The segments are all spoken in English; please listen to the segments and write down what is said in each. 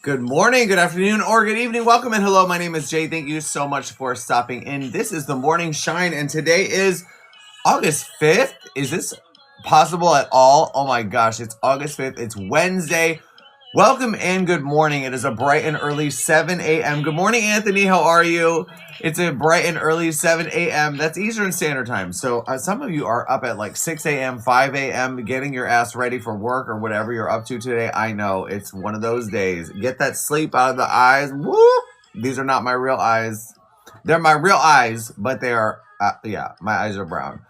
Good morning, good afternoon, or good evening. Welcome and hello. My name is Jay. Thank you so much for stopping in. This is the Morning Shine, and today is August 5th. Is this possible at all? Oh my gosh, it's August 5th. It's Wednesday. Welcome and good morning. It is a bright and early 7 a.m. Good morning, Anthony. How are you? It's a bright and early 7 a.m. That's Eastern Standard Time. So some of you are up at like 6 a.m., 5 a.m., getting your ass ready for work or whatever you're up to today. I know it's one of those days. Get that sleep out of the eyes. Woo! These are not my real eyes. They're my real eyes, but they are, my eyes are brown.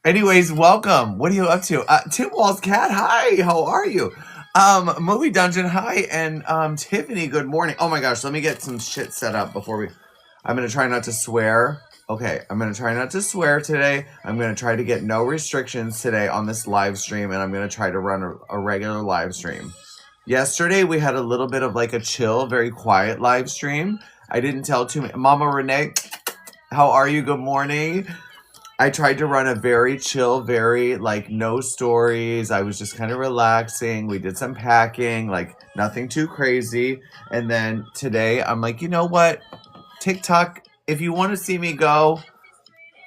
Anyways, welcome. What are you up to? Tim Wall's cat, hi. How are you? Movie Dungeon, hi. And Tiffany, good morning. Oh my gosh, let me get some shit set up before I'm going to try not to swear. Okay, I'm going to try not to swear today. I'm going to try to get no restrictions today on this live stream, and I'm going to try to run a regular live stream. Yesterday, we had a little bit of like a chill, very quiet live stream. I didn't tell too many. Mama Renee, how are you? Good morning. I tried to run a very chill, very like no stories. I was just kind of relaxing. We did some packing, like nothing too crazy. And then today I'm like, you know what? TikTok, if you want to see me go,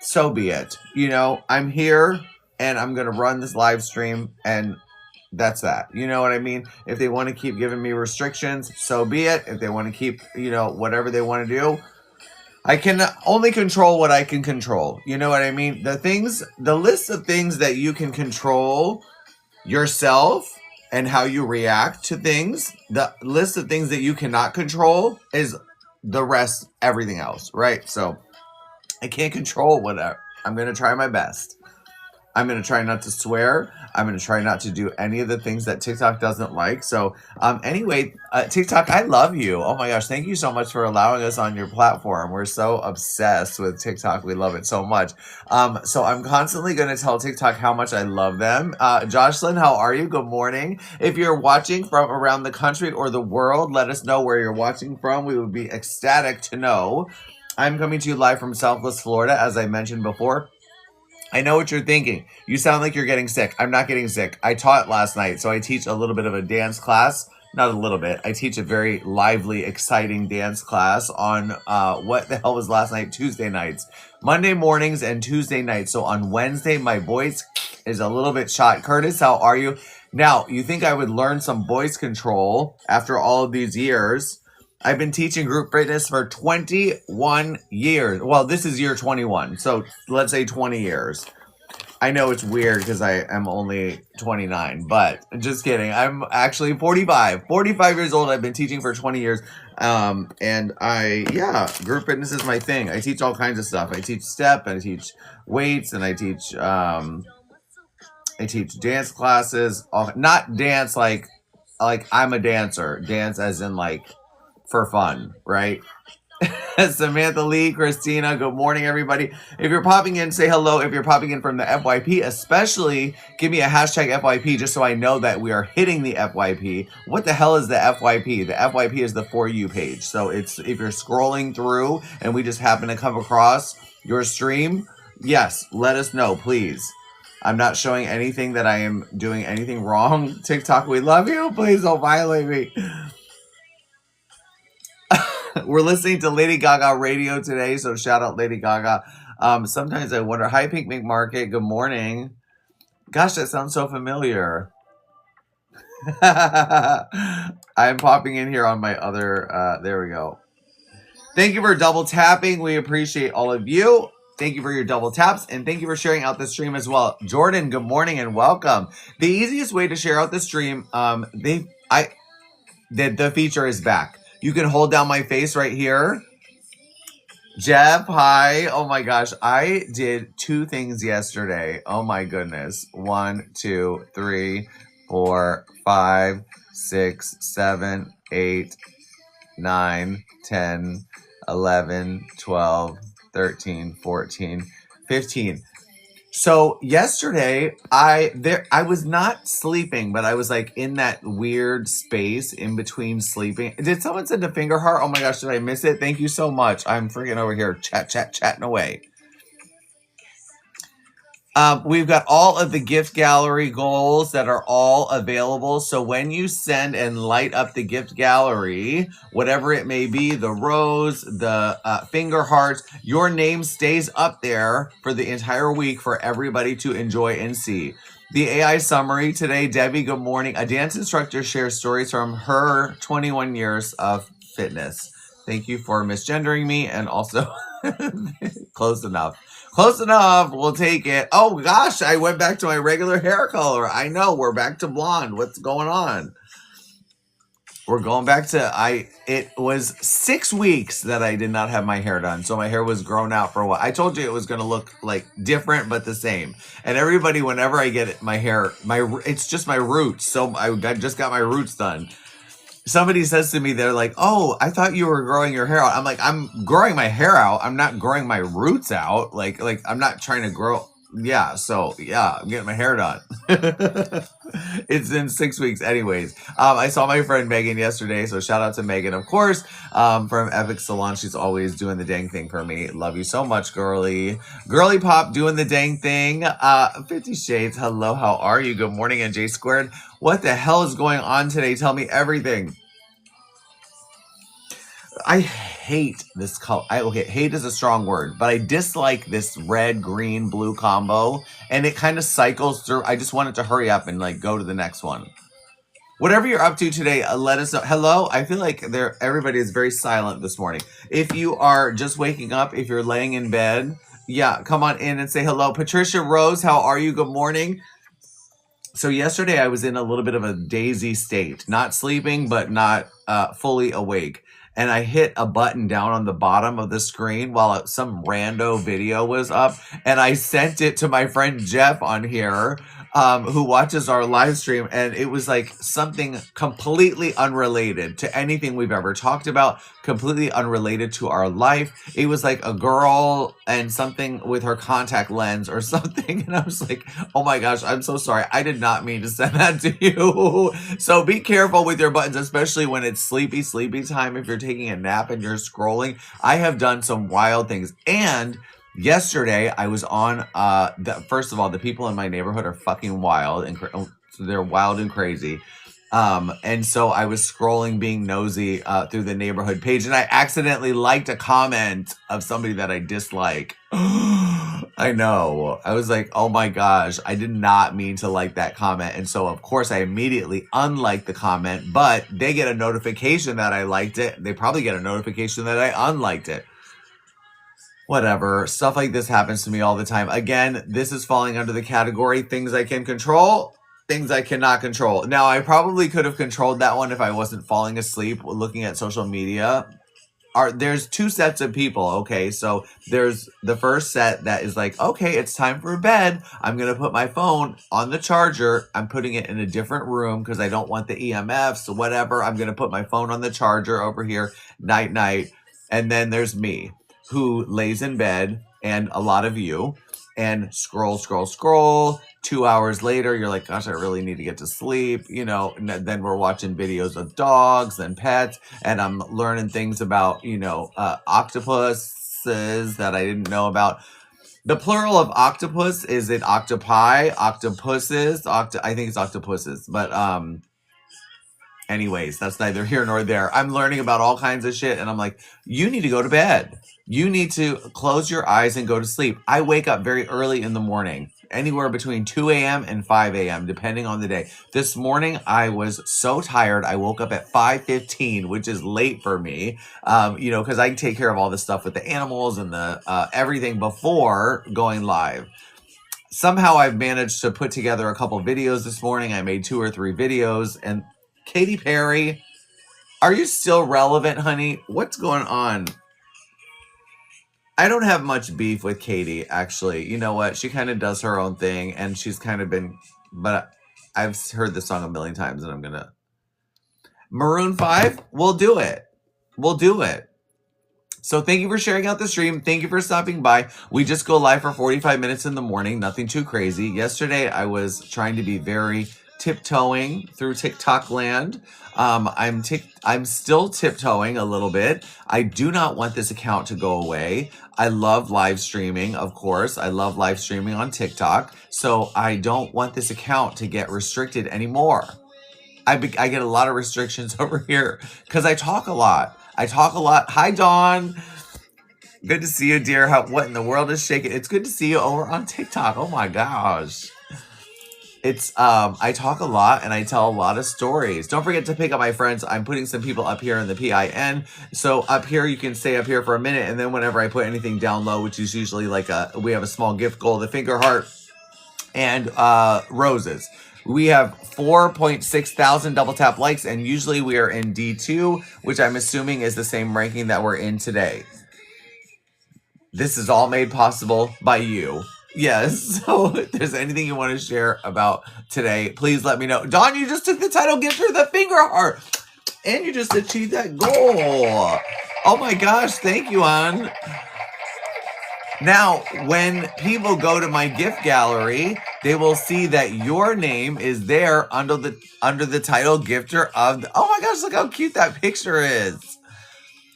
so be it. You know, I'm here and I'm going to run this live stream and that's that. You know what I mean? If they want to keep giving me restrictions, so be it. If they want to keep, whatever they want to do, I can only control what I can control. You know what I mean? The list of things that you can control yourself and how you react to things, the list of things that you cannot control is the rest, everything else, right? So I can't control whatever. I'm going to try my best. I'm going to try not to swear. I'm going to try not to do any of the things that TikTok doesn't like. So anyway, TikTok, I love you. Oh my gosh, thank you so much for allowing us on your platform. We're so obsessed with TikTok. We love it so much. So I'm constantly going to tell TikTok how much I love them. Jocelyn, how are you? Good morning. If you're watching from around the country or the world, let us know where you're watching from. We would be ecstatic to know. I'm coming to you live from Southwest Florida, as I mentioned before. I know what you're thinking. You sound like you're getting sick. I'm not getting sick. I taught last night, so I teach a little bit of a dance class. Not a little bit. I teach a very lively, exciting dance class on what the hell was last night? Tuesday nights. Monday mornings and Tuesday nights. So on Wednesday, my voice is a little bit shot. Curtis, how are you? Now, you think I would learn some voice control after all of these years? I've been teaching group fitness for 21 years. Well, this is year 21. So let's say 20 years. I know it's weird because I am only 29, but just kidding. I'm actually 45. 45 years old. I've been teaching for 20 years. Group fitness is my thing. I teach all kinds of stuff. I teach step, and I teach weights, and I teach dance classes. Not dance like I'm a dancer. Dance as in like for fun, right? Samantha Lee, Christina, good morning, everybody. If you're popping in, say hello. If you're popping in from the FYP, especially give me a hashtag FYP just so I know that we are hitting the FYP. What the hell is the FYP? The FYP is the For You page. So it's if you're scrolling through and we just happen to come across your stream, yes, let us know, please. I'm not showing anything that I am doing anything wrong. TikTok, we love you. Please don't violate me. We're listening to Lady Gaga radio today, so shout out Lady Gaga. Sometimes I wonder, hi Pink McMarket, good morning. Gosh, that sounds so familiar. I'm popping in here on my other, there we go. Thank you for double tapping. We appreciate all of you. Thank you for your double taps, and thank you for sharing out the stream as well. Jordan, good morning and welcome. The easiest way to share out the stream, the feature is back. You can hold down my face right here. Jeff, hi. Oh my gosh. I did 2 things yesterday. Oh my goodness. 1, 2, 3, 4, 5, 6, 7, 8, 9, 10, 11, 12, 13, 14, 15. So yesterday, I was not sleeping, but I was like in that weird space in between sleeping. Did someone send a finger heart? Oh my gosh, did I miss it? Thank you so much. I'm freaking over here chatting away. We've got all of the gift gallery goals that are all available. So when you send and light up the gift gallery, whatever it may be, the rose, the finger hearts, your name stays up there for the entire week for everybody to enjoy and see. The AI summary today, Debbie, good morning. A dance instructor shares stories from her 21 years of fitness. Thank you for misgendering me and also close enough. Close enough. We'll take it. Oh gosh, I went back to my regular hair color. I know, we're back to blonde. What's going on? We're going back to it was 6 weeks that I did not have my hair done. So my hair was grown out for a while. I told you it was going to look like different but the same. And everybody, whenever I get my hair, it's just my roots. So I just got my roots done. Somebody says to me, they're like, oh, I thought you were growing your hair out. I'm like, I'm growing my hair out. I'm not growing my roots out. Like I'm not trying to grow. Yeah. So yeah, I'm getting my hair done. It's in 6 weeks anyways. I saw my friend Megan yesterday. So shout out to Megan, of course, from Epic Salon. She's always doing the dang thing for me. Love you so much, girly. Girly Pop doing the dang thing. 50 Shades. Hello. How are you? Good morning. And J Squared. What the hell is going on today? Tell me everything. I hate this color. Okay, hate is a strong word, but I dislike this red, green, blue combo, and it kind of cycles through. I just want it to hurry up and like go to the next one. Whatever you're up to today, let us know. Hello, I feel like everybody is very silent this morning. If you are just waking up, if you're laying in bed, yeah, come on in and say hello. Patricia Rose, how are you? Good morning. So yesterday I was in a little bit of a daisy state, not sleeping, but not fully awake. And I hit a button down on the bottom of the screen while some rando video was up. And I sent it to my friend Jeff on here, who watches our live stream. And it was like something completely unrelated to anything we've ever talked about, completely unrelated to our life. It was like a girl and something with her contact lens or something. And I was like, oh my gosh, I'm so sorry. I did not mean to send that to you. So be careful with your buttons, especially when it's sleepy time. If you're taking a nap and you're scrolling, I have done some wild things. And yesterday I was on, first of all, the people in my neighborhood are fucking wild and they're wild and crazy. And so I was scrolling, being nosy through the neighborhood page, and I accidentally liked a comment of somebody that I dislike. I know. I was like, oh my gosh, I did not mean to like that comment. And so, of course, I immediately unliked the comment, but they get a notification that I liked it. They probably get a notification that I unliked it. Whatever. Stuff like this happens to me all the time. Again, this is falling under the category things I can control, things I cannot control. Now, I probably could have controlled that one if I wasn't falling asleep looking at social media. There's two sets of people, okay? So there's the first set that is like, okay, it's time for bed. I'm going to put my phone on the charger. I'm putting it in a different room because I don't want the EMFs, whatever. I'm going to put my phone on the charger over here, night. And then there's me, who lays in bed, and a lot of you, and scroll. 2 hours later, you're like, gosh, I really need to get to sleep, you know. And then we're watching videos of dogs and pets, and I'm learning things about, you know, octopuses that I didn't know about. The plural of octopus, is it octopi, octopuses? I think it's octopuses, but anyways, that's neither here nor there. I'm learning about all kinds of shit, and I'm like, you need to go to bed. You need to close your eyes and go to sleep. I wake up very early in the morning, anywhere between 2 a.m. and 5 a.m., depending on the day. This morning, I was so tired. I woke up at 5:15, which is late for me, you know, because I take care of all this stuff with the animals and the everything before going live. Somehow I've managed to put together a couple videos this morning. I made 2 or 3 videos. And Katy Perry, are you still relevant, honey? What's going on? I don't have much beef with Katy, actually. You know what? She kind of does her own thing, and she's kind of been, but I've heard this song a million times, and I'm going to. Maroon 5, we'll do it. So thank you for sharing out the stream. Thank you for stopping by. We just go live for 45 minutes in the morning. Nothing too crazy. Yesterday, I was trying to be very tiptoeing through TikTok land. I'm still tiptoeing a little bit. I do not want this account to go away. I love live streaming, of course. I love live streaming on TikTok. So I don't want this account to get restricted anymore. I get a lot of restrictions over here because I talk a lot. Hi, Dawn. Good to see you, dear. What in the world is shaking? It's good to see you over on TikTok. Oh my gosh. It's I talk a lot and I tell a lot of stories. Don't forget to pick up my friends. I'm putting some people up here in the PIN. So up here, you can stay up here for a minute, and then whenever I put anything down low, which is usually like we have a small gift goal, the finger heart, and roses. We have 4.6 thousand double tap likes, and usually we are in D2, which I'm assuming is the same ranking that we're in today. This is all made possible by you. Yes, so if there's anything you want to share about today, please let me know. Dawn, you just took the title gift for the finger heart, and you just achieved that goal. Oh my gosh, thank you, Ann. Now, when people go to my gift gallery, they will see that your name is there under the title gifter of the, oh my gosh, look how cute that picture is.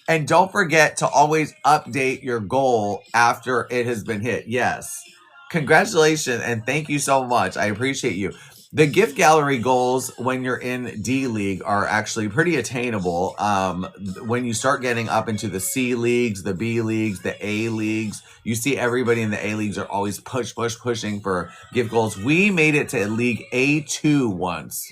And don't forget to always update your goal after it has been hit. Yes. Congratulations and thank you so much. I appreciate you. The gift gallery goals when you're in D League are actually pretty attainable. When you start getting up into the C leagues, the B leagues, the A leagues, you see everybody in the A leagues are always pushing for gift goals. We made it to League A2 once.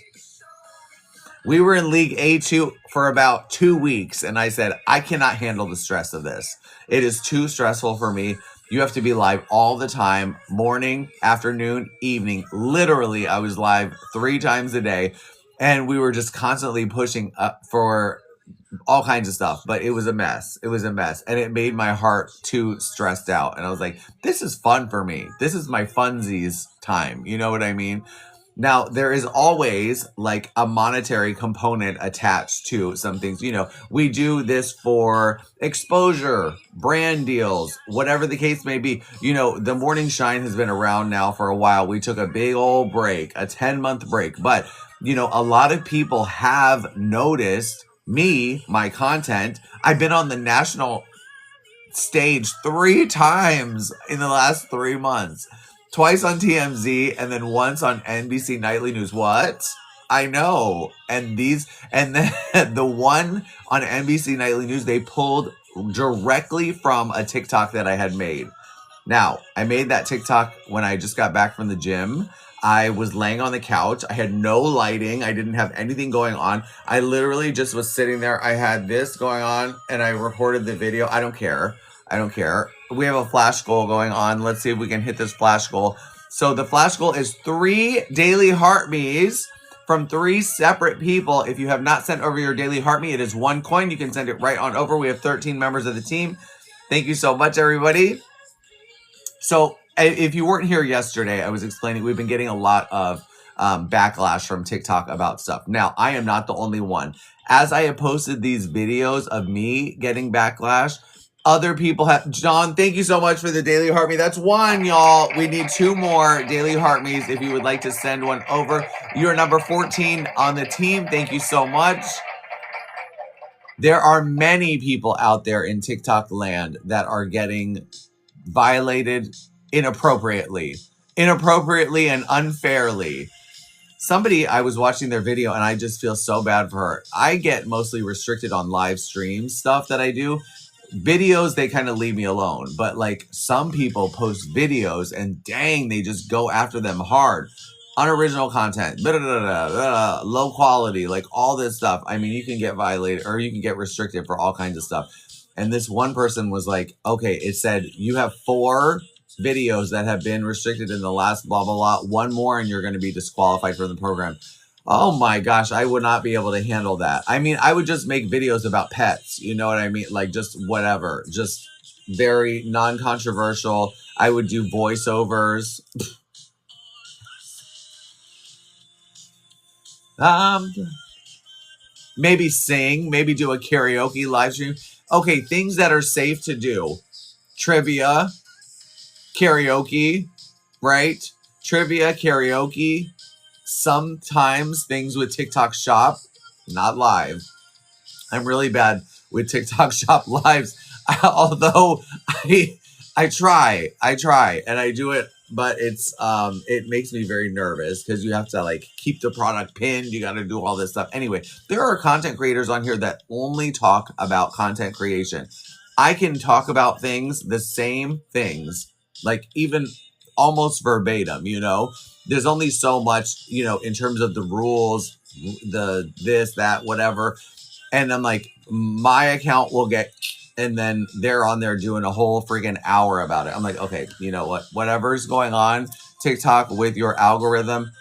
We were in League A2 for about 2 weeks, and I said, I cannot handle the stress of this. It is too stressful for me. You have to be live all the time, morning, afternoon, evening. Literally, I was live 3 times a day, and we were just constantly pushing up for all kinds of stuff, but it was a mess. It was a mess, and it made my heart too stressed out, and I was like, this is fun for me. This is my funsies time. You know what I mean? Now, there is always like a monetary component attached to some things. You know, we do this for exposure, brand deals, whatever the case may be. You know, the Morning Shine has been around now for a while. We took a big old break, a 10-month break. But, you know, a lot of people have noticed me, my content. I've been on the national stage 3 times in the last 3 months. Twice on TMZ and then once on NBC Nightly News. What? I know. And then the one on NBC Nightly News, they pulled directly from a TikTok that I had made. Now, I made that TikTok when I just got back from the gym. I was laying on the couch. I had no lighting. I didn't have anything going on. I literally just was sitting there. I had this going on and I recorded the video. I don't care. We have a flash goal going on. Let's see if we can hit this flash goal. So the flash goal is 3 daily heart me's from 3 separate people. If you have not sent over your daily heart me, it is 1 coin. You can send it right on over. We have 13 members of the team. Thank you so much, everybody. So if you weren't here yesterday, I was explaining we've been getting a lot of backlash from TikTok about stuff. Now, I am not the only one. As I have posted these videos of me getting backlash, other people have. John, thank you so much for the daily heart me. That's 1, y'all. We need 2 more daily heart me's if you would like to send one over. You're number 14 on the team. Thank you so much. There are many people out there in TikTok land that are getting violated inappropriately and unfairly. Somebody, I was watching their video and I just feel so bad for her. I get mostly restricted on live stream stuff that I do. Videos, they kind of leave me alone. But like some people post videos and dang, they just go after them hard. Unoriginal content, low quality, like all this stuff. I mean, you can get violated or you can get restricted for all kinds of stuff. And this one person was like, okay, it said you have 4 videos that have been restricted in the last blah, blah, blah. 1 more and you're going to be disqualified from the program. Oh my gosh, I would not be able to handle that. I mean, I would just make videos about pets. You know what I mean? Like just whatever, just very non-controversial. I would do voiceovers. Maybe sing, maybe do a karaoke live stream. Okay, things that are safe to do. Trivia, karaoke, right? Trivia, karaoke. sometimes things with TikTok Shop, not live. I'm really bad with TikTok Shop lives, although I try, and I do it, but it makes me very nervous because you have to like keep the product pinned. You got to do all this stuff. Anyway, there are content creators on here that only talk about content creation. I can talk about things, the same things, like even almost verbatim, you know. There's only so much, you know, in terms of the rules, the this, that, whatever. And I'm like, my account will get, and then they're on there doing a whole freaking hour about it. I'm like, okay, you know what? Whatever's going on TikTok with your algorithm,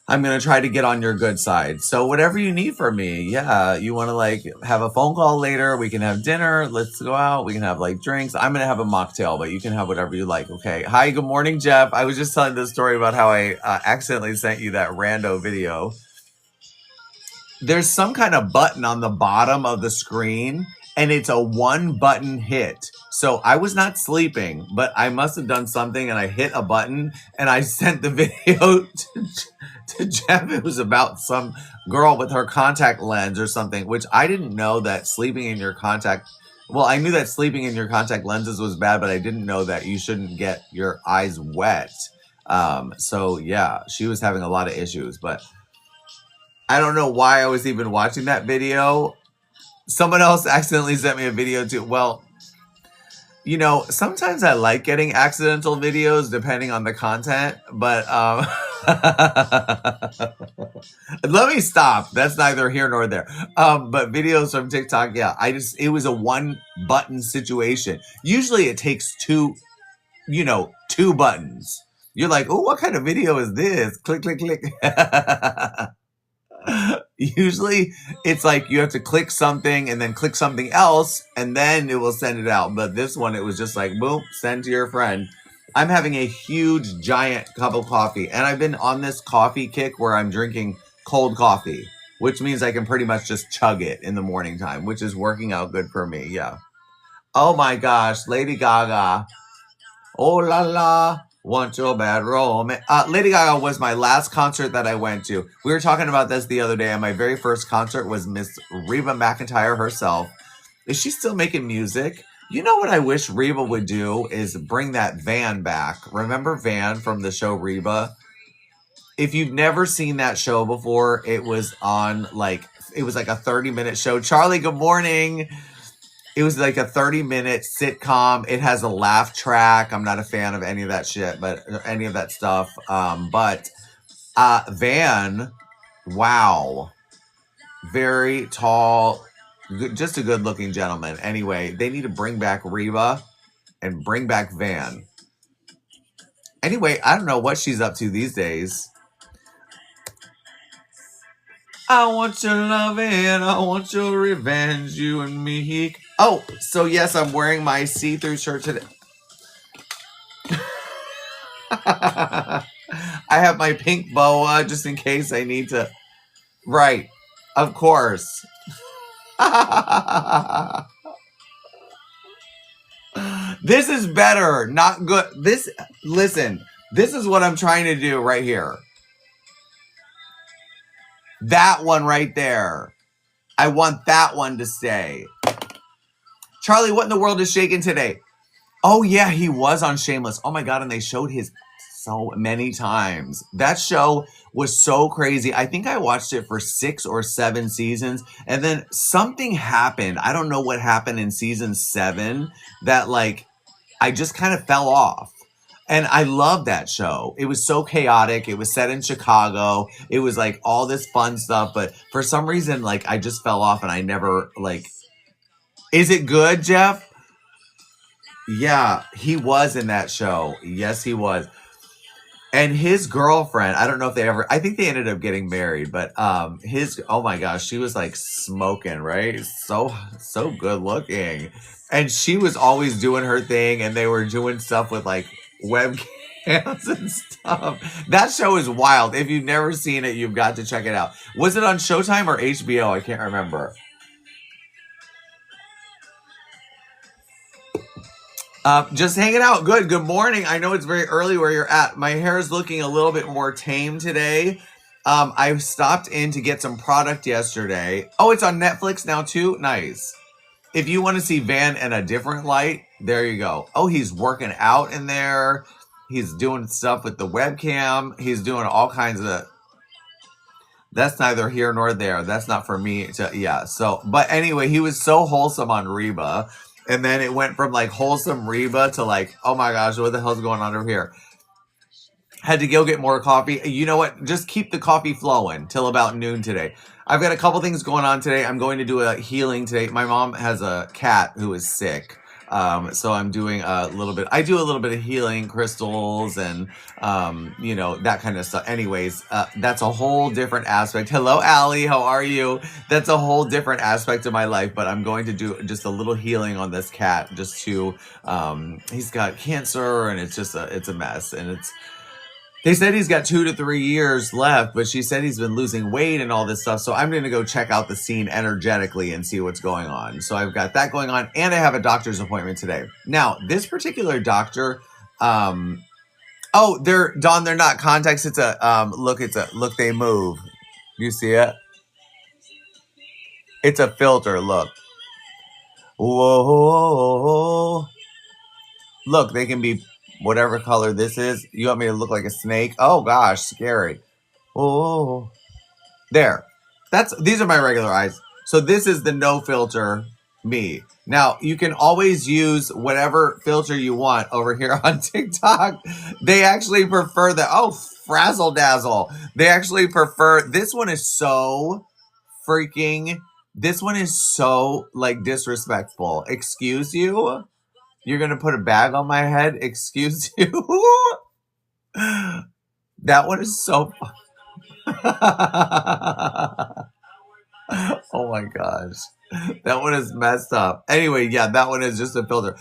I'm going to try to get on your good side. So whatever you need from me. Yeah. You want to like have a phone call later. We can have dinner. Let's go out. We can have like drinks. I'm going to have a mocktail, but you can have whatever you like. Okay. Hi. Good morning, Jeff. I was just telling this story about how I accidentally sent you that rando video. There's some kind of button on the bottom of the screen and it's a one button hit. So I was not sleeping, but I must have done something and I hit a button and I sent the video to Jeff. It was about some girl with her contact lens or something, which I didn't know that sleeping in your contact. Well, I knew that sleeping in your contact lenses was bad, but I didn't know that you shouldn't get your eyes wet. So yeah, she was having a lot of issues, but I don't know why I was even watching that video. Someone else accidentally sent me a video too. Well, you know, sometimes I like getting accidental videos depending on the content, but let me stop. That's neither here nor there. But videos from TikTok, yeah, it was a one button situation. Usually it takes two buttons. You're like, oh, what kind of video is this? Click, click, click. Usually it's like you have to click something and then click something else and then it will send it out. But this one, it was just like, boom, send to your friend. I'm having a huge, giant cup of coffee. And I've been on this coffee kick where I'm drinking cold coffee, which means I can pretty much just chug it in the morning time, which is working out good for me. Yeah. Oh my gosh, Lady Gaga. Oh la la. Want your bad romance. Lady Gaga was my last concert that I went to. We were talking about this the other day, and my very first concert was Miss Reba McEntire herself. Is she still making music? You know what I wish Reba would do is bring that Van back. Remember Van from the show Reba? If you've never seen that show before, it was like a 30-minute show. Charlie, good morning. It was like a 30-minute sitcom. It has a laugh track. I'm not a fan of any of that shit, but any of that stuff. But Van, wow. Very tall, just a good-looking gentleman. Anyway, they need to bring back Reba and bring back Van. Anyway, I don't know what she's up to these days. I want your loving, I want your revenge, you and me. Oh, so yes, I'm wearing my see-through shirt today. I have my pink boa just in case I need to. Right, of course. This is better, not good. Listen, this is what I'm trying to do right here. That one right there. I want that one to stay. Charlie, what in the world is shaking today? Oh, yeah, he was on Shameless. Oh, my God, and they showed his so many times. That show was so crazy. I think I watched it for 6 or 7 seasons, and then something happened. I don't know what happened in season 7 that, like, I just kind of fell off. And I love that show. It was so chaotic. It was set in Chicago. It was like all this fun stuff. But for some reason, like I just fell off and I never like. Is it good, Jeff? Yeah, he was in that show. Yes, he was. And his girlfriend, I don't know if I think they ended up getting married, but oh my gosh, she was like smoking, right? So good looking. And she was always doing her thing and they were doing stuff with like webcams and stuff. That show is wild. If you've never seen it, you've got to check it out. Was it on Showtime or HBO? I can't remember. Just hanging out. Good. Good morning. I know it's very early where you're at. My hair is looking a little bit more tame today. I stopped in to get some product yesterday. Oh, it's on Netflix now too? Nice. If you want to see Van in a different light, there you go. Oh, he's working out in there. He's doing stuff with the webcam. He's doing all kinds of... That's neither here nor there. That's not for me to... Yeah, so... But anyway, he was so wholesome on Reba. And then it went from like wholesome Reba to like, oh my gosh, what the hell's going on over here? Had to go get more coffee. You know what? Just keep the coffee flowing till about noon today. I've got a couple things going on today. I'm going to do a healing today. My mom has a cat who is sick. So I'm doing a little bit. I do a little bit of healing, crystals, and you know, that kind of stuff. Anyways, that's a whole different aspect. Hello, Allie. How are you? That's a whole different aspect of my life. But I'm going to do just a little healing on this cat, just to. He's got cancer, and it's just it's a mess, and it's. They said he's got 2 to 3 years left, but she said he's been losing weight and all this stuff. So I'm going to go check out the scene energetically and see what's going on. So I've got that going on, and I have a doctor's appointment today. Now, this particular doctor, they're not contacts. It's a look, they move. Do you see it? It's a filter. Look. Whoa. Look, they can be whatever color this is. You want me to look like a snake? Oh gosh, scary. Oh, there. These are my regular eyes. So this is the no filter me. Now you can always use whatever filter you want over here on TikTok. They actually prefer frazzle dazzle. They actually prefer this one is so freaking. This one is so like disrespectful. Excuse you. You're gonna put a bag on my head? Excuse you? That one is so oh my gosh. That one is messed up. Anyway, yeah, that one is just a filter.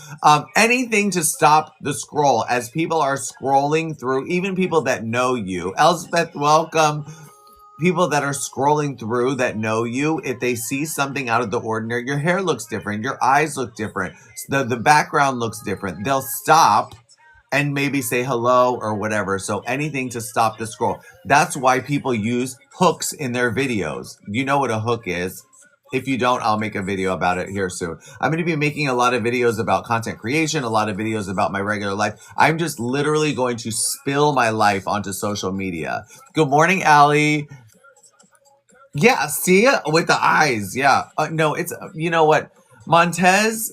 Anything to stop the scroll as people are scrolling through, even people that know you. Elspeth, welcome. People that are scrolling through that know you, if they see something out of the ordinary, your hair looks different, your eyes look different, the background looks different, they'll stop and maybe say hello or whatever. So anything to stop the scroll. That's why people use hooks in their videos. You know what a hook is. If you don't, I'll make a video about it here soon. I'm going to be making a lot of videos about content creation, a lot of videos about my regular life. I'm just literally going to spill my life onto social media. Good morning, Allie. Yeah, see it with the eyes. Yeah. No, it's, you know what? Montez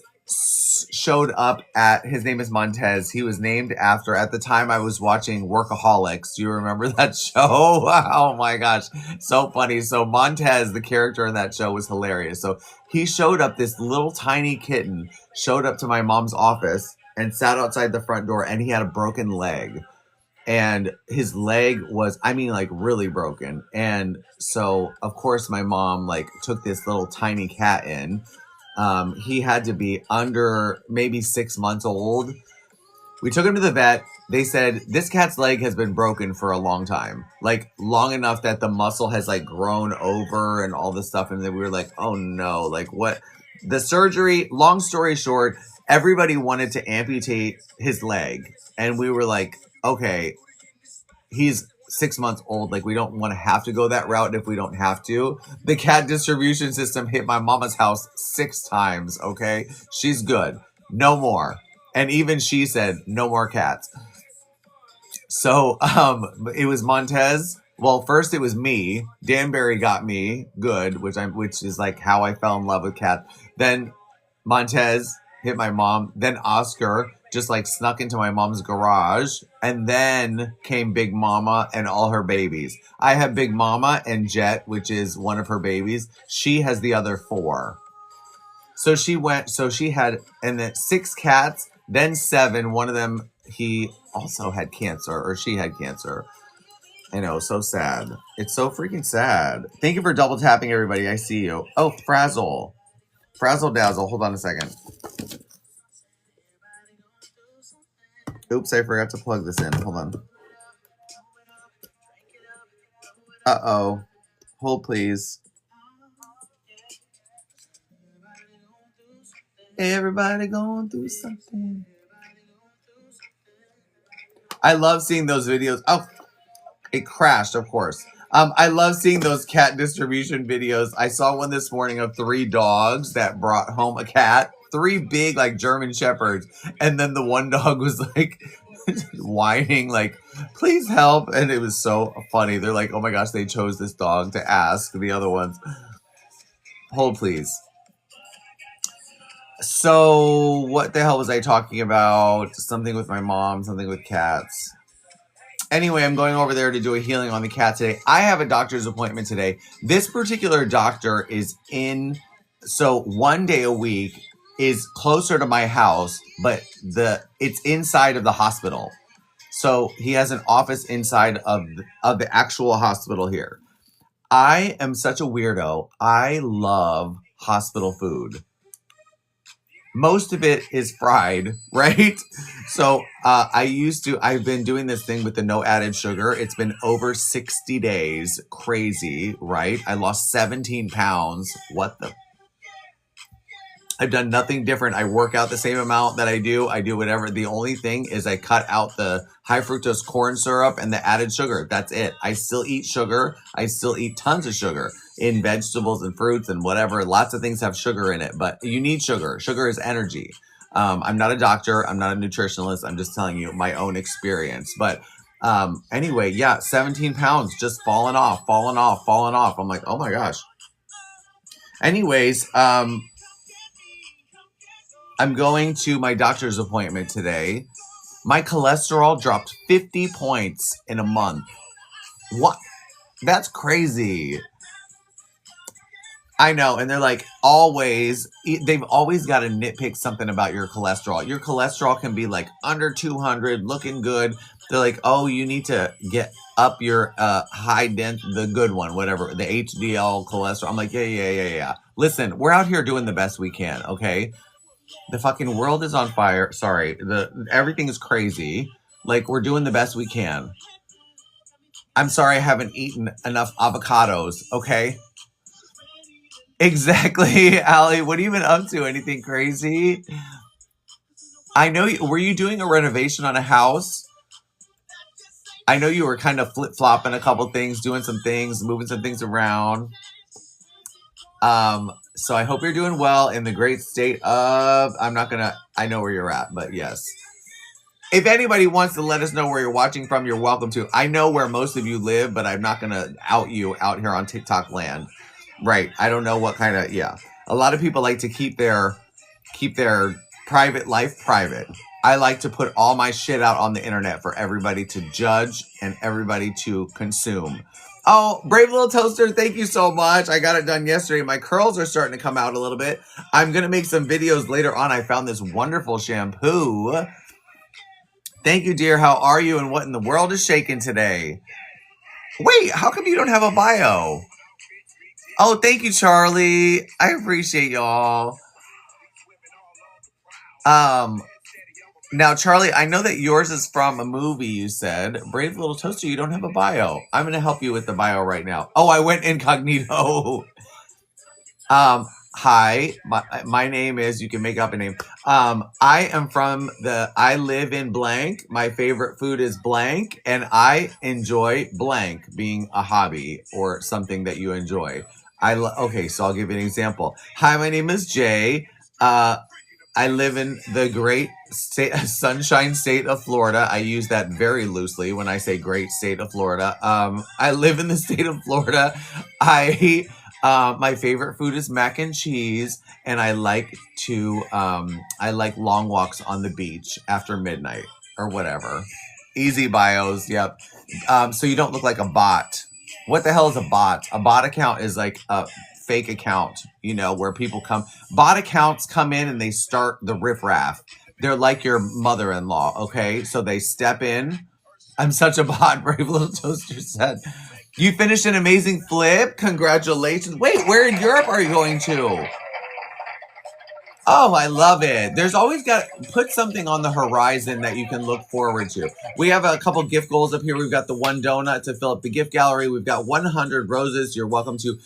showed up at, his name is Montez. He was named after, at the time I was watching Workaholics. Do you remember that show? Oh my gosh. So funny. So Montez, the character in that show, was hilarious. So he showed up, this little tiny kitten showed up to my mom's office and sat outside the front door, and he had a broken leg. And his leg was, I mean, like really broken. And so, of course, my mom like took this little tiny cat in. He had to be under maybe 6 months old. We took him to the vet. They said, this cat's leg has been broken for a long time. Like long enough that the muscle has like grown over and all this stuff. And then we were like, oh no, like what? The surgery, long story short, everybody wanted to amputate his leg. And we were like, okay, he's 6 months old. Like, we don't want to have to go that route if we don't have to. The cat distribution system hit my mama's house 6 times, okay? She's good. No more. And even she said, no more cats. So, it was Montez. Well, first it was me. Danbury got me good, which is like how I fell in love with cats. Then Montez hit my mom. Then Oscar just like snuck into my mom's garage. And then came Big Mama and all her babies. I have Big Mama and Jet, which is one of her babies. She has the other 4. So she had, and then 6 cats, then 7. One of them, he also had cancer, or she had cancer. I know, so sad. It's so freaking sad. Thank you for double tapping, everybody. I see you. Oh, Frazzle. Frazzle Dazzle. Hold on a second. Oops, I forgot to plug this in. Hold on. Uh-oh. Hold, please. Everybody going through something. I love seeing those videos. Oh, it crashed, of course. I love seeing those cat distribution videos. I saw one this morning of 3 dogs that brought home a cat. 3 big, like, German shepherds. And then the one dog was, like, whining, like, please help. And it was so funny. They're like, oh my gosh, they chose this dog to ask the other ones. Hold, please. So, what the hell was I talking about? Something with my mom, something with cats. Anyway, I'm going over there to do a healing on the cat today. I have a doctor's appointment today. This particular doctor is in, so 1 day a week is closer to my house, but it's inside of the hospital. So he has an office inside of the actual hospital here. I am such a weirdo. I love hospital food. Most of it is fried, right? So I've been doing this thing with the no added sugar. It's been over 60 days. Crazy, right? I lost 17 pounds. I've done nothing different. I work out the same amount that I do whatever. The only thing is I cut out the high fructose corn syrup and the added sugar. That's it. I still eat sugar. I still eat tons of sugar in vegetables and fruits and whatever. Lots of things have sugar in it, but you need sugar. Sugar is energy. I'm not a doctor. I'm not a nutritionalist. I'm just telling you my own experience. But anyway, yeah, 17 pounds just falling off. I'm like, oh my gosh. Anyways, I'm going to my doctor's appointment today. My cholesterol dropped 50 points in a month. What? That's crazy. I know. And they're like, they've always got to nitpick something about your cholesterol. Your cholesterol can be like under 200, looking good. They're like, oh, you need to get up your the good one, whatever, the HDL cholesterol. I'm like, yeah. Listen, we're out here doing the best we can, okay? The fucking world is on fire. Sorry. Everything is crazy. Like, we're doing the best we can. I'm sorry I haven't eaten enough avocados, okay? Exactly, Allie. What have you been up to? Anything crazy? I know were you doing a renovation on a house? I know you were kind of flip-flopping a couple things, doing some things, moving some things around. So I hope you're doing well in the great state of, I know where you're at, but yes. If anybody wants to let us know where you're watching from, you're welcome to. I know where most of you live, but I'm not going to out you out here on TikTok land. Right. I don't know what kind of, yeah. A lot of people like to keep their private life private. I like to put all my shit out on the internet for everybody to judge and everybody to consume. Oh, Brave Little Toaster, thank you so much. I got it done yesterday. My curls are starting to come out a little bit. I'm going to make some videos later on. I found this wonderful shampoo. Thank you, dear. How are you? And what in the world is shaking today? Wait, how come you don't have a bio? Oh, thank you, Charlie. I appreciate y'all. Now, Charlie, I know that yours is from a movie, you said. Brave Little Toaster, you don't have a bio. I'm going to help you with the bio right now. Oh, I went incognito. Hi, my name is, you can make up a name. I live in blank. My favorite food is blank, and I enjoy blank being a hobby or something that you enjoy. Okay, so I'll give you an example. Hi, my name is Jay. I live in the great sunshine state of Florida. I use that very loosely when I say great state of Florida. I live in the state of Florida. My favorite food is mac and cheese, and I like long walks on the beach after midnight or whatever. Easy bios, yep. So you don't look like a bot. What the hell is a bot? A bot account is like a fake account, where people bot accounts come in and they start the riffraff. They're like your mother-in-law, okay? So they step in. I'm such a bot, Brave Little Toaster said. You finished an amazing flip. Congratulations. Wait, where in Europe are you going to? Oh, I love it. There's always put something on the horizon that you can look forward to. We have a couple gift goals up here. We've got the 1 donut to fill up the gift gallery. We've got 100 roses. You're welcome to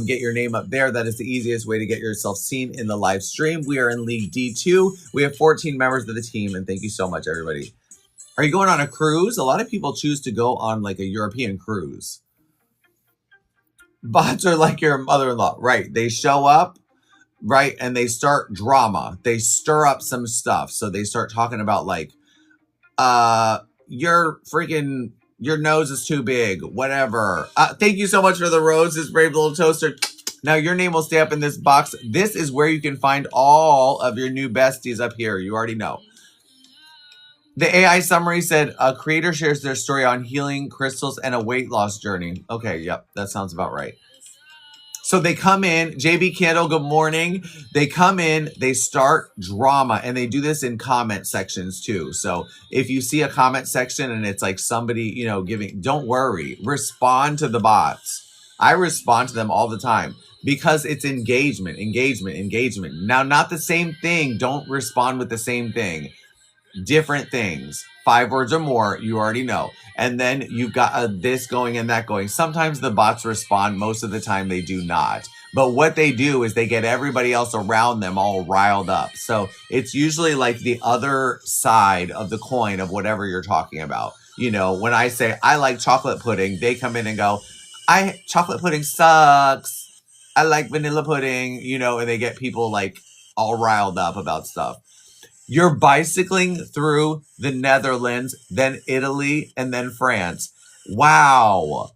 get your name up there. That is the easiest way to get yourself seen in the live stream. We are in League D2. We have 14 members of the team, and thank you so much, everybody. Are you going on a cruise? A lot of people choose to go on like a European cruise. Bots are like your mother-in-law, right? They show up, right, and they start drama. They stir up some stuff. So they start talking about like, your nose is too big, whatever. Thank you so much for the roses, brave little toaster. Now your name will stay up in this box. This is where you can find all of your new besties up here. You already know. The AI summary said a creator shares their story on healing crystals and a weight loss journey. Okay, yep, that sounds about right. So they come in, JB Candle, good morning. They come in, they start drama, and they do this in comment sections too. So if you see a comment section and it's like somebody, giving, don't worry, respond to the bots. I respond to them all the time because it's engagement. Now, not the same thing. Don't respond with the same thing. Different things, 5 words or more, you already know. And then you've got this going and that going. Sometimes the bots respond. Most of the time they do not. But what they do is they get everybody else around them all riled up. So it's usually like the other side of the coin of whatever you're talking about. When I say I like chocolate pudding, they come in and go, chocolate pudding sucks. I like vanilla pudding, and they get people like all riled up about stuff. You're bicycling through the Netherlands, then Italy, and then France. Wow.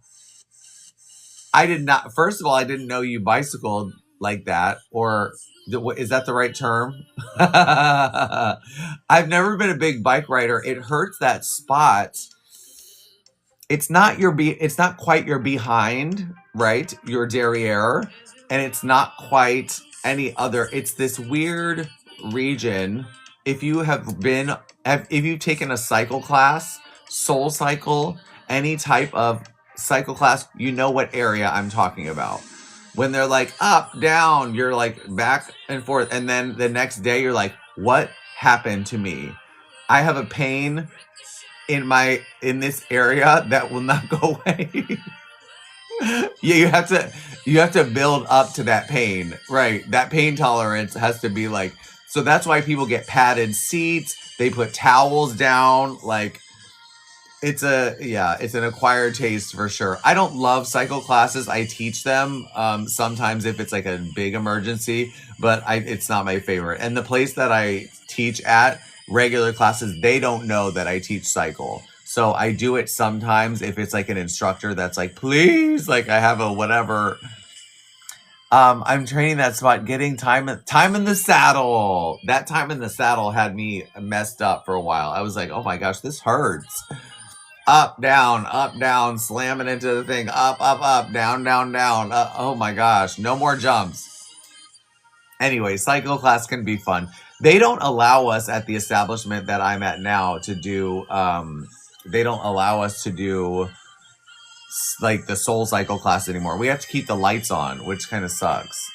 First of all, I didn't know you bicycled like that. Or is that the right term? I've never been a big bike rider. It hurts that spot. It's not quite your behind, right? Your derriere. And it's not quite any other. It's this weird region. If you've taken a cycle class, Soul Cycle, any type of cycle class, you know what area I'm talking about. When they're like up, down, you're like back and forth. And then the next day you're like, what happened to me? I have a pain in this area that will not go away. Yeah, you have to build up to that pain, right? That pain tolerance has to be like, so that's why people get padded seats. They put towels down. Like it's an acquired taste for sure. I don't love cycle classes. I teach them sometimes if it's like a big emergency, but it's not my favorite. And the place that I teach at, regular classes, they don't know that I teach cycle. So I do it sometimes if it's like an instructor that's like, please, like I have a whatever. I'm training that spot, getting time in the saddle. That time in the saddle had me messed up for a while. I was like, oh my gosh, this hurts. Up, down, slamming into the thing. Up, down. Oh my gosh, no more jumps. Anyway, cycle class can be fun. They don't allow us at the establishment that I'm at now to do, they don't allow us to do like the Soul Cycle class anymore. We have to keep the lights on, which kind of sucks.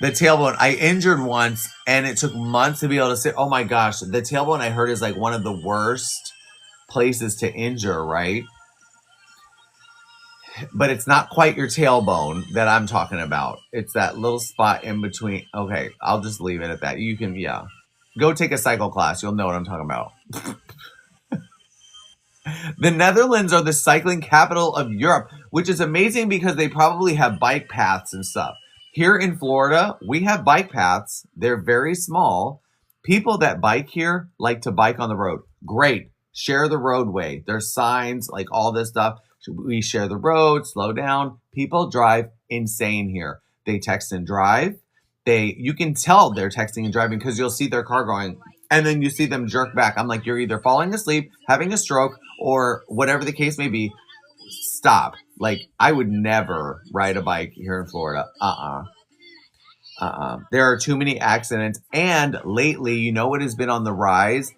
The tailbone, I injured once and it took months to be able to sit. Oh my gosh, the tailbone I heard is like one of the worst places to injure, right? But it's not quite your tailbone that I'm talking about. It's that little spot in between. Okay, I'll just leave it at that. You can, go take a cycle class. You'll know what I'm talking about. The Netherlands are the cycling capital of Europe, which is amazing because they probably have bike paths and stuff. Here in Florida, we have bike paths. They're very small. People that bike here like to bike on the road. Great. Share the roadway. There's signs, like all this stuff. We share the road, slow down. People drive insane here. They text and drive. You can tell they're texting and driving because you'll see their car going, and then you see them jerk back. I'm like, you're either falling asleep, having a stroke, or whatever the case may be. Stop. Like, I would never ride a bike here in Florida. There are too many accidents. And lately, you know what has been on the rise?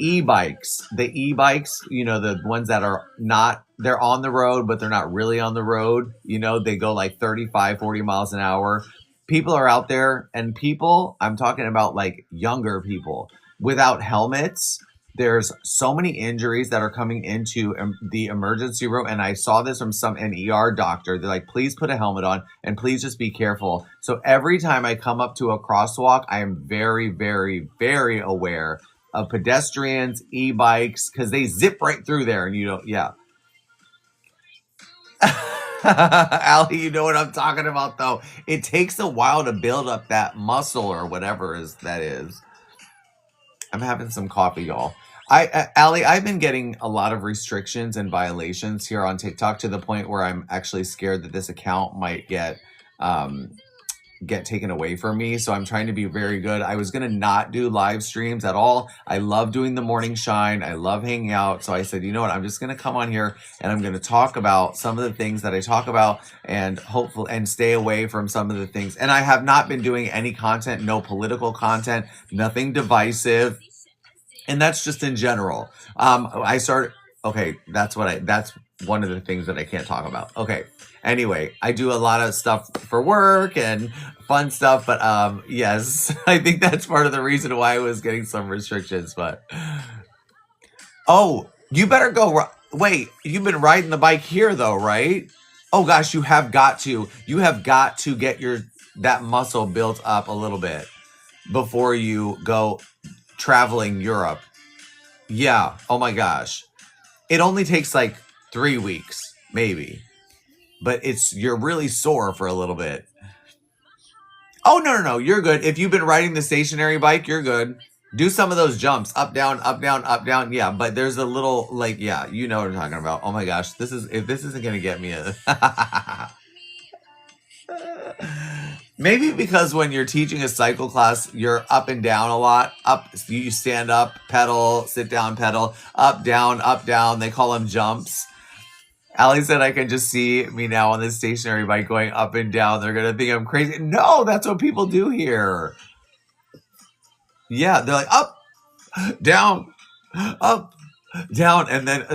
E-bikes. The e-bikes, the ones that are not, they're on the road, but they're not really on the road. They go like 35, 40 miles an hour. People are out there, and I'm talking about like younger people without helmets. There's so many injuries that are coming into the emergency room. And I saw this from an ER doctor. They're like, please put a helmet on and please just be careful. So every time I come up to a crosswalk, I am very, very, very aware. of pedestrians, e-bikes, because they zip right through there, and you don't. Yeah. Allie, you know what I'm talking about, though. It takes a while to build up that muscle or whatever that is. I'm having some coffee, y'all. Allie, I've been getting a lot of restrictions and violations here on TikTok to the point where I'm actually scared that this account might get taken away from me. So I'm trying to be very good. I was going to not do live streams at all. I love doing the morning shine. I love hanging out. So I said, you know what? I'm just going to come on here and I'm going to talk about some of the things that I talk about and hopefully and stay away from some of the things. And I have not been doing any content, no political content, nothing divisive. And that's just in general. Okay, that's one of the things that I can't talk about. Okay. Anyway, I do a lot of stuff for work and fun stuff, but yes, I think that's part of the reason why I was getting some restrictions, but oh, you better go. Wait, you've been riding the bike here though, right? Oh gosh, you have got to get that muscle built up a little bit before you go traveling Europe. Yeah. Oh my gosh. It only takes like 3 weeks, maybe. But you're really sore for a little bit. Oh, no. You're good. If you've been riding the stationary bike, you're good. Do some of those jumps. Up, down, up, down, up, down. Yeah, but there's a little, like, yeah, you know what I'm talking about. Oh my gosh. If this isn't going to get me Maybe because when you're teaching a cycle class, you're up and down a lot. Up, you stand up, pedal, sit down, pedal, up, down. They call them jumps. Allie said I can just see me now on this stationary bike going up and down. They're going to think I'm crazy. No, that's what people do here. Yeah, they're like up, down, up, down. And then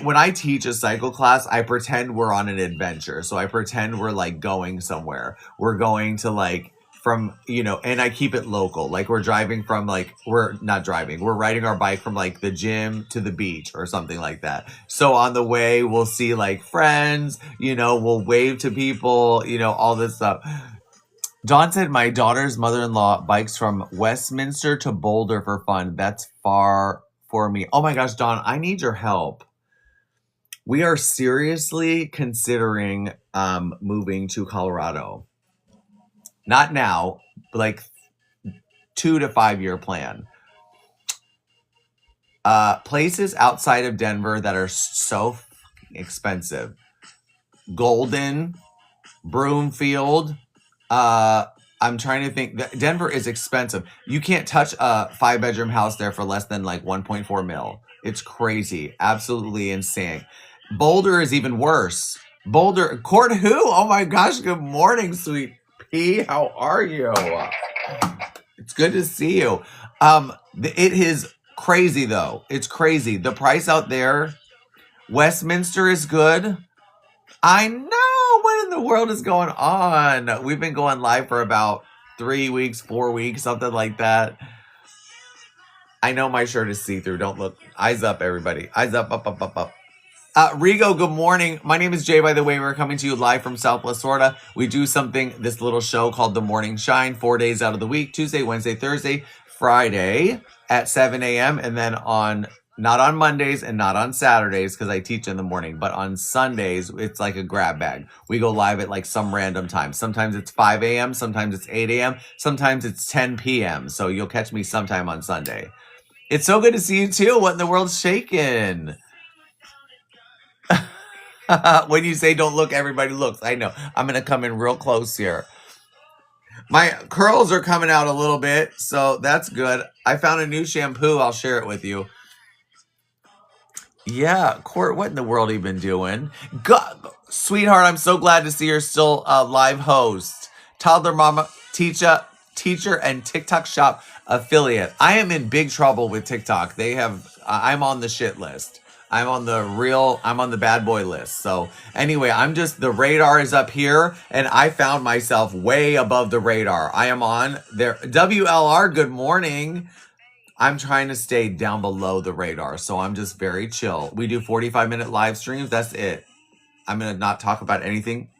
when I teach a cycle class, I pretend we're on an adventure. So I pretend we're like going somewhere. We're going to and I keep it local. Like we're driving from we're not driving. We're riding our bike from the gym to the beach or something like that. So on the way, we'll see friends, we'll wave to people, all this stuff. Dawn said, my daughter's mother-in-law bikes from Westminster to Boulder for fun. That's far for me. Oh my gosh, Dawn, I need your help. We are seriously considering moving to Colorado. Not now, but 2 to 5 year plan. Places outside of Denver that are so expensive. Golden, Broomfield. I'm trying to think. Denver is expensive. You can't touch a 5-bedroom house there for less than 1.4 mil. It's crazy. Absolutely insane. Boulder is even worse. Boulder, Court who? Oh my gosh, good morning, sweet pea. How are you? It's good to see you. It is crazy though. It's crazy. The price out there. Westminster is good. I know. What in the world is going on? We've been going live for about 3 weeks, 4 weeks, something like that. I know my shirt is see-through. Don't look. Eyes up, everybody. Eyes up, up, up, up, up. Rigo, good morning. My name is Jay, by the way. We're coming to you live from Southwest Florida. We do this little show called The Morning Shine, 4 days out of the week, Tuesday, Wednesday, Thursday, Friday at 7 a.m. And then not on Mondays and not on Saturdays because I teach in the morning, but on Sundays, it's like a grab bag. We go live at some random time. Sometimes it's 5 a.m., sometimes it's 8 a.m., sometimes it's 10 p.m. So you'll catch me sometime on Sunday. It's so good to see you too. What in the world's shaking? When you say don't look, everybody looks. I know. I'm going to come in real close here. My curls are coming out a little bit, so that's good. I found a new shampoo. I'll share it with you. Yeah, Court, what in the world have you been doing? God, sweetheart, I'm so glad to see you're still a live host. Toddler mama, teacher, and TikTok shop affiliate. I am in big trouble with TikTok. I'm on the shit list. I'm on the bad boy list. So anyway, the radar is up here and I found myself way above the radar. I am on there. WLR, good morning. I'm trying to stay down below the radar. So I'm just very chill. We do 45-minute live streams. That's it. I'm going to not talk about anything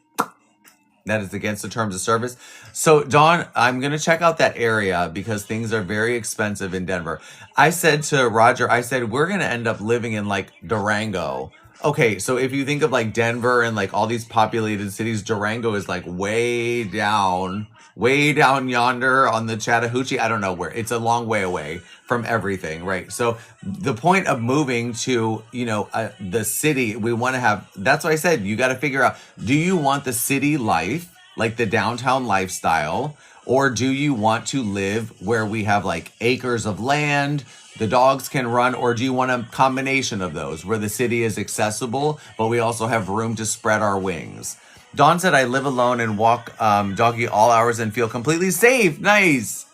That is against the terms of service. So, Dawn, I'm going to check out that area because things are very expensive in Denver. I said to Roger, I said, we're going to end up living in like Durango. Okay, so if you think of like Denver and like all these populated cities, Durango is like way down yonder on the Chattahoochee. I don't know where. It's a long way away from everything, right? So the point of moving to, the city, we want to have, that's why I said, you got to figure out, do you want the city life, like the downtown lifestyle, or do you want to live where we have like acres of land, the dogs can run, or do you want a combination of those where the city is accessible, but we also have room to spread our wings? Dawn said, I live alone and walk doggy all hours and feel completely safe. Nice.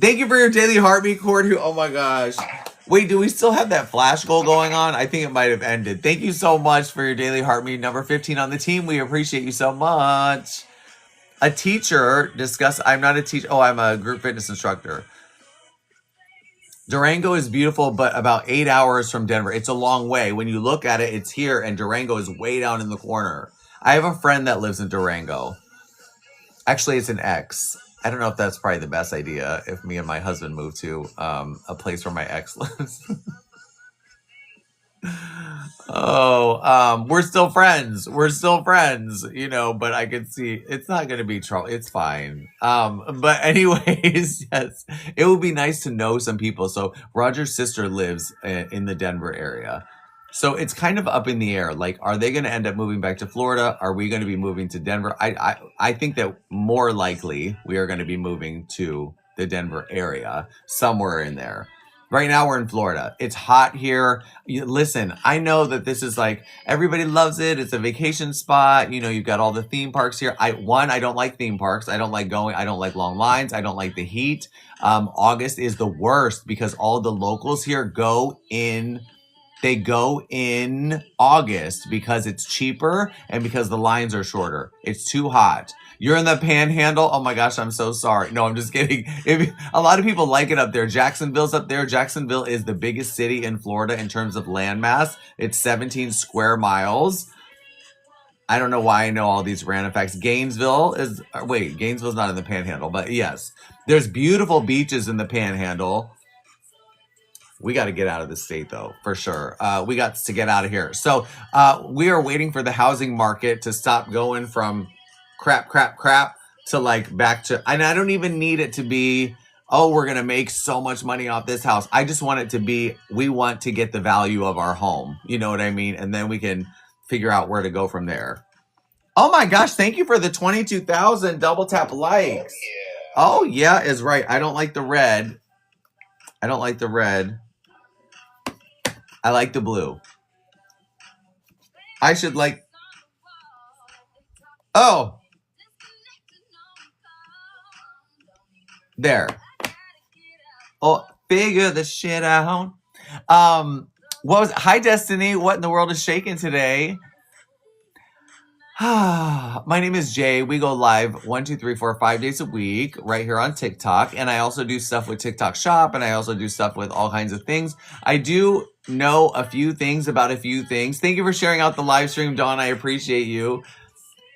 Thank you for your daily heartbeat, Cord. Oh my gosh. Wait, do we still have that flash goal going on? I think it might have ended. Thank you so much for your daily heartbeat, number 15 on the team. We appreciate you so much. A teacher discuss. I'm not a teacher. Oh, I'm a group fitness instructor. Durango is beautiful, but about 8 hours from Denver. It's a long way. When you look at it, it's here, and Durango is way down in the corner. I have a friend that lives in Durango. Actually, it's an ex. I don't know if that's probably the best idea if me and my husband move to a place where my ex lives. We're still friends. But I can see it's not going to be trouble. It's fine. But anyways, yes, it would be nice to know some people. So Roger's sister lives in the Denver area. So it's kind of up in the air. Like, are they going to end up moving back to Florida? Are we going to be moving to Denver? I think that more likely we are going to be moving to the Denver area, somewhere in there. Right now we're in Florida. It's hot here. Listen, I know that this is like, everybody loves it. It's a vacation spot. You've got all the theme parks here. I don't like theme parks. I don't like going. I don't like long lines. I don't like the heat. August is the worst because all the locals here go in August because it's cheaper and because the lines are shorter. It's too hot. You're in the Panhandle. Oh my gosh, I'm so sorry. No, I'm just kidding. A lot of people like it up there. Jacksonville's up there. Jacksonville is the biggest city in Florida in terms of land mass. It's 17 square miles. I don't know why I know all these random facts. Gainesville's not in the Panhandle, but yes. There's beautiful beaches in the Panhandle. We got to get out of the state, though, for sure. We got to get out of here. So we are waiting for the housing market to stop going from crap to like back to, and I don't even need it to be, oh, we're going to make so much money off this house. I just want it to be, we want to get the value of our home. You know what I mean? And then we can figure out where to go from there. Oh my gosh, thank you for the 22,000 double tap likes. Oh yeah, is right. I don't like the red. I like the blue. I should like, oh. There. Oh, figure the shit out. Hi Destiny, what in the world is shaking today? My name is Jay. We go live 1, 2, 3, 4, 5 days a week right here on TikTok. And I also do stuff with TikTok Shop, and I also do stuff with all kinds of things. I do know a few things about a few things. Thank you for sharing out the live stream, Dawn. I appreciate you.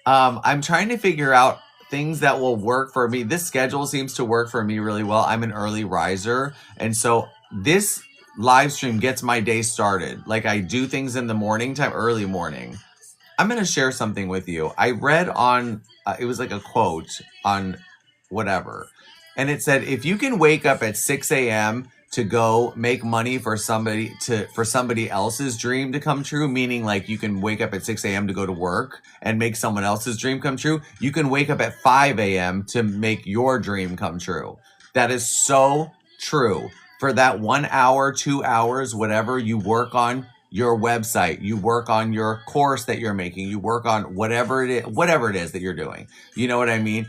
I'm trying to figure out things that will work for me. This schedule seems to work for me really well. I'm an early riser. And so this live stream gets my day started. Like I do things in the morning time, early morning. I'm going to share something with you. I read on, it was like a quote on whatever. And it said, if you can wake up at 6 a.m. to go make money for somebody else's dream to come true, meaning like you can wake up at 6 a.m. to go to work and make someone else's dream come true. You can wake up at 5 a.m. to make your dream come true. That is so true. For that 1 hour, 2 hours, whatever, you work on your website, you work on your course that you're making, you work on whatever it is that you're doing. You know what I mean?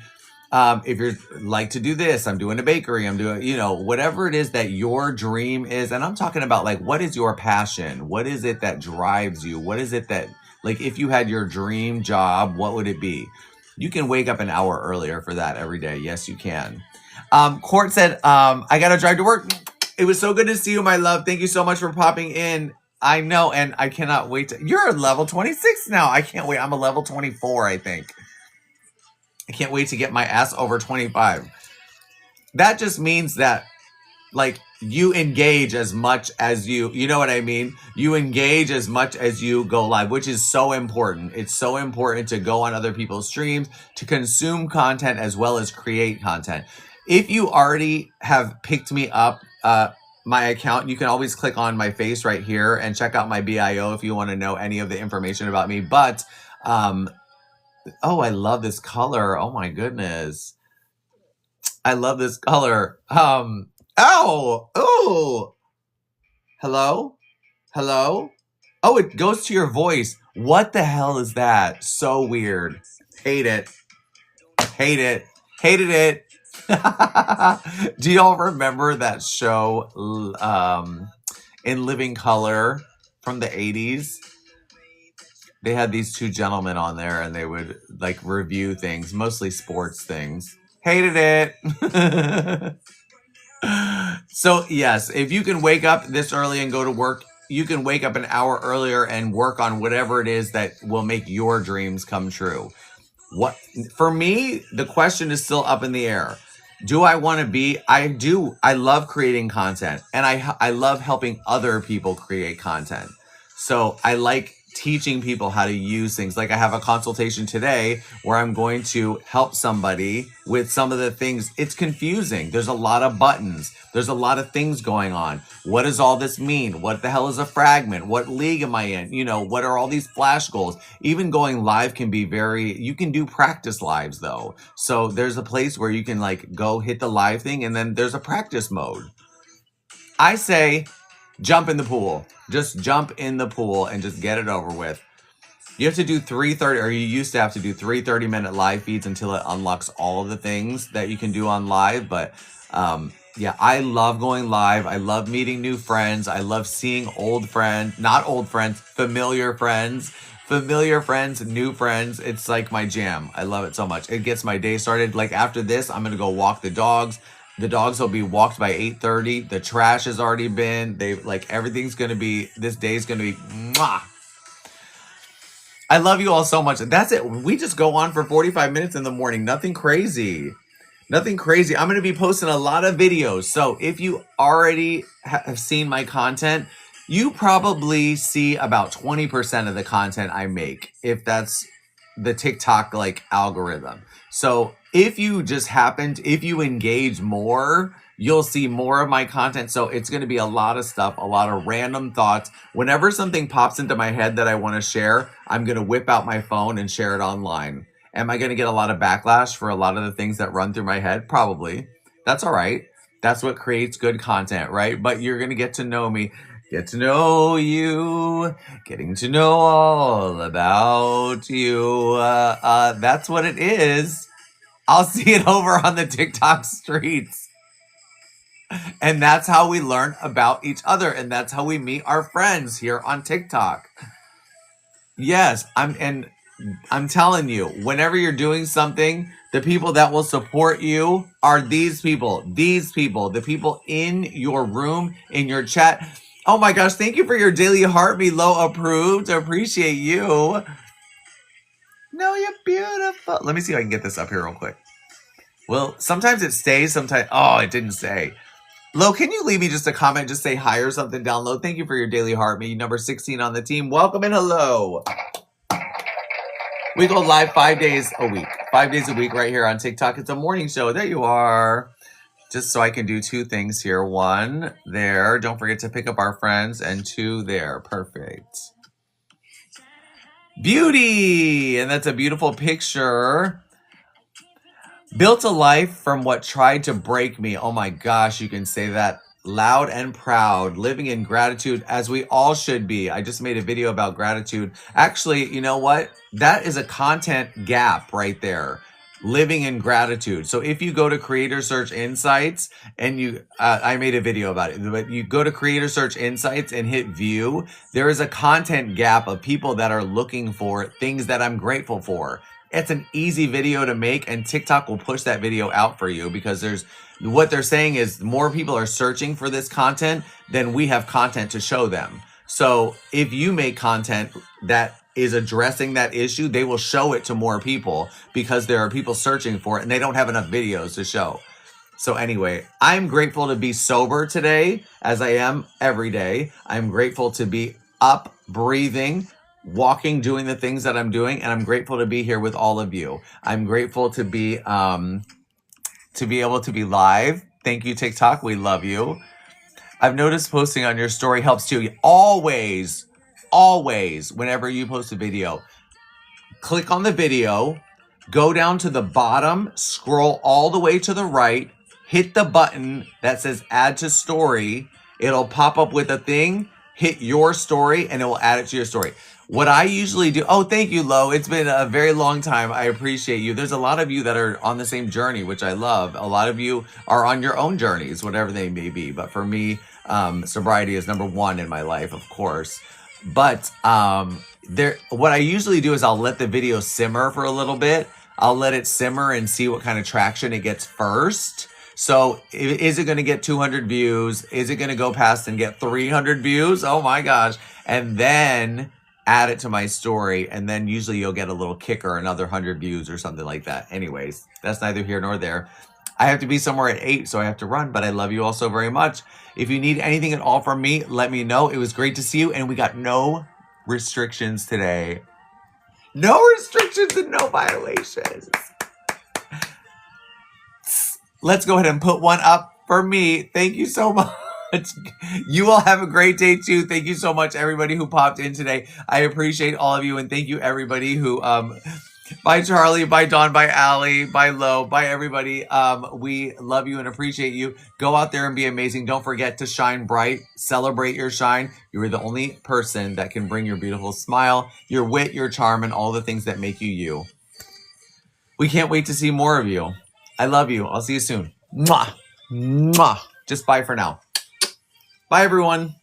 If you're like to do this, I'm doing a bakery, I'm doing, whatever it is that your dream is. And I'm talking about like, what is your passion? What is it that drives you? What is it that, like, if you had your dream job, what would it be? You can wake up an hour earlier for that every day. Yes, you can. Court said, I got to drive to work. It was so good to see you, my love. Thank you so much for popping in. I know. And I cannot wait you're a level 26 now. I can't wait. I'm a level 24, I think. I can't wait to get my ass over 25. That just means that, like, you engage as much as you know what I mean? You engage as much as you go live, which is so important. It's so important to go on other people's streams, to consume content as well as create content. If you already have picked me up, my account, you can always click on my face right here and check out my bio if you want to know any of the information about me. But, oh, I love this color. Oh my goodness. I love this color. Oh, hello? Hello? Oh, it goes to your voice. What the hell is that? So weird. Hate it. Hate it. Hated it. Do y'all remember that show, In Living Color from the 80s? They had these two gentlemen on there and they would like review things, mostly sports things. Hated it. So yes, if you can wake up this early and go to work, you can wake up an hour earlier and work on whatever it is that will make your dreams come true. What for me, the question is still up in the air. Do I want to be? I do. I love creating content and I love helping other people create content. So I like teaching people how to use things. Like I have a consultation today where I'm going to help somebody with some of the things. It's confusing. There's a lot of buttons. There's a lot of things going on. What does all this mean? What the hell is a fragment? What league am I in? You know, what are all these flash goals? Even going live can be you can do practice lives though. So there's a place where you can like go hit the live thing and then there's a practice mode. I say, jump in the pool. Just jump in the pool and just get it over with. You have to do 3:30, or you used to have to do 3 30-minute live feeds until it unlocks all of the things that you can do on live. But yeah, I love going live. I love meeting new friends. I love seeing old friends, not old friends, familiar friends, new friends. It's like my jam. I love it so much. It gets my day started. Like after this, I'm going to go walk the dogs. The dogs will be walked by 8:30. The trash has already been. Everything's going to be, this day's going to be, mwah. I love you all so much. That's it. We just go on for 45 minutes in the morning. Nothing crazy. Nothing crazy. I'm going to be posting a lot of videos. So if you already have seen my content, you probably see about 20% of the content I make, if that's the TikTok algorithm. So if you engage more, you'll see more of my content. So it's going to be a lot of stuff, a lot of random thoughts. Whenever something pops into my head that I want to share, I'm going to whip out my phone and share it online. Am I going to get a lot of backlash for a lot of the things that run through my head? Probably. That's all right. That's what creates good content, right? But you're going to get to know me. Get to know you, getting to know all about you. That's what it is. I'll see it over on the TikTok streets. And that's how we learn about each other. And that's how we meet our friends here on TikTok. Yes, I'm telling you, whenever you're doing something, the people that will support you are these people, the people in your room, in your chat. Oh my gosh, thank you for your daily heartbeat, low approved. I appreciate you. No, you're beautiful. Let me see if I can get this up here real quick. Well, sometimes it stays, sometimes, oh, it didn't stay. Lo, can you leave me just a comment, just say hi or something down low? Thank you for your daily heartbeat, number 16 on the team. Welcome and hello. We go live 5 days a week. 5 days a week right here on TikTok. It's a morning show. There you are. Just so I can do two things here. One, there. Don't forget to pick up our friends. And two, there. Perfect. Beauty! And that's a beautiful picture. Built a life from what tried to break me. Oh my gosh, you can say that loud and proud. Living in gratitude as we all should be. I just made a video about gratitude. Actually, you know what? That is a content gap right there. Living in gratitude. So if you go to Creator Search Insights and I made a video about it, but you go to Creator Search Insights and hit view, there is a content gap of people that are looking for things that I'm grateful for. It's an easy video to make and TikTok will push that video out for you because what they're saying is more people are searching for this content than we have content to show them. So if you make content that is addressing that issue, they will show it to more people because there are people searching for it and they don't have enough videos to show. So anyway, I'm grateful to be sober today, as I am every day. I'm grateful to be up, breathing, walking, doing the things that I'm doing, and I'm grateful to be here with all of you. I'm grateful to be able to be live. Thank you, TikTok. We love you. I've noticed posting on your story helps too. Always, whenever you post a video, click on the video, go down to the bottom, scroll all the way to the right, hit the button that says add to story. It'll pop up with a thing, hit your story, and it will add it to your story. What I usually do, oh, thank you, Lo. It's been a very long time. I appreciate you. There's a lot of you that are on the same journey, which I love. A lot of you are on your own journeys, whatever they may be. But for me, sobriety is number one in my life, of course. But what I usually do is I'll let the video simmer for a little bit. I'll let it simmer and see what kind of traction it gets first. So is it going to get 200 views? Is it going to go past and get 300 views? Oh my gosh. And then add it to my story. And then usually you'll get a little kicker, another 100 views or something like that. Anyways, that's neither here nor there. I have to be somewhere at 8, so I have to run, but I love you all so very much. If you need anything at all from me, let me know. It was great to see you, and we got no restrictions today. No restrictions and no violations. Let's go ahead and put one up for me. Thank you so much. You all have a great day too. Thank you so much, everybody who popped in today. I appreciate all of you, and thank you everybody who bye Charlie, bye Dawn, bye Allie, bye Lo, bye everybody. We love you and appreciate you. Go out there and be amazing. Don't forget to shine bright. Celebrate your shine. You are the only person that can bring your beautiful smile, your wit, your charm, and all the things that make you you. We can't wait to see more of you. I love you. I'll see you soon. Mwah. Mwah. Just bye for now. Bye, everyone.